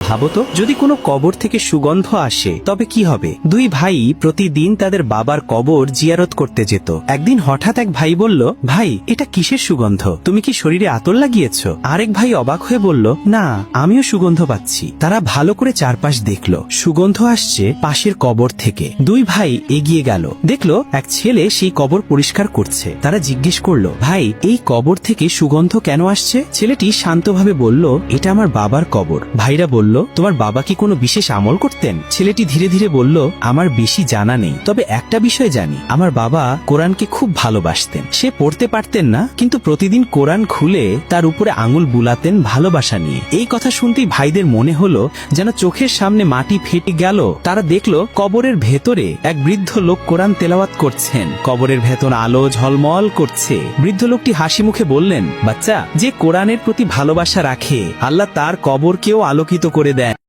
ভাবো তো, যদি কোনো কবর থেকে সুগন্ধ আসে তবে কি হবে? দুই ভাই প্রতিদিন তাদের বাবার কবর জিয়ারত করতে যেত। একদিন হঠাৎ এক ভাই বলল, ভাই এটা কিসের সুগন্ধ? তুমি কি শরীরে আতর লাগিয়েছ? আরেক ভাই অবাক হয়ে বলল, না, আমিও সুগন্ধ পাচ্ছি। তারা ভালো করে চারপাশ দেখলো, সুগন্ধ আসছে পাশের কবর থেকে। দুই ভাই এগিয়ে গেল, দেখলো এক ছেলে সেই কবর পরিষ্কার করছে। তারা জিজ্ঞেস করলো, ভাই এই কবর থেকে সুগন্ধ কেন আসছে? ছেলেটি শান্তভাবে বলল, এটা আমার বাবার কবর। ভাইরা বলল, তোমার বাবা কি কোনো বিশেষ আমল করতেন? ছেলেটি ধীরে ধীরে বলল, আমার বেশি জানা নেই, তবে একটা বিষয় জানি, আমার বাবা কোরআনকে খুব ভালোবাসতেন। সে পড়তে পারতেন না, কিন্তু প্রতিদিন কোরআন খুলে তার উপরে আঙুল বুলাতেন ভালোবাসা নিয়ে। এই কথা শুনতেই ভাইদের মনে হলো যেন চোখের সামনে মাটি ফেটে গেল। তারা দেখলো কবরের ভেতরে এক বৃদ্ধ লোক কোরআন তেলাওয়াত করছেন। কবরের ভেতর আলো ঝলমল করছে। বৃদ্ধ লোকটি হাসি মুখে বললেন, বাচ্চা, যে কোরআনের প্রতি ভালোবাসা রাখে, আল্লাহ তার কবরকেও আলোকিত করে দেন।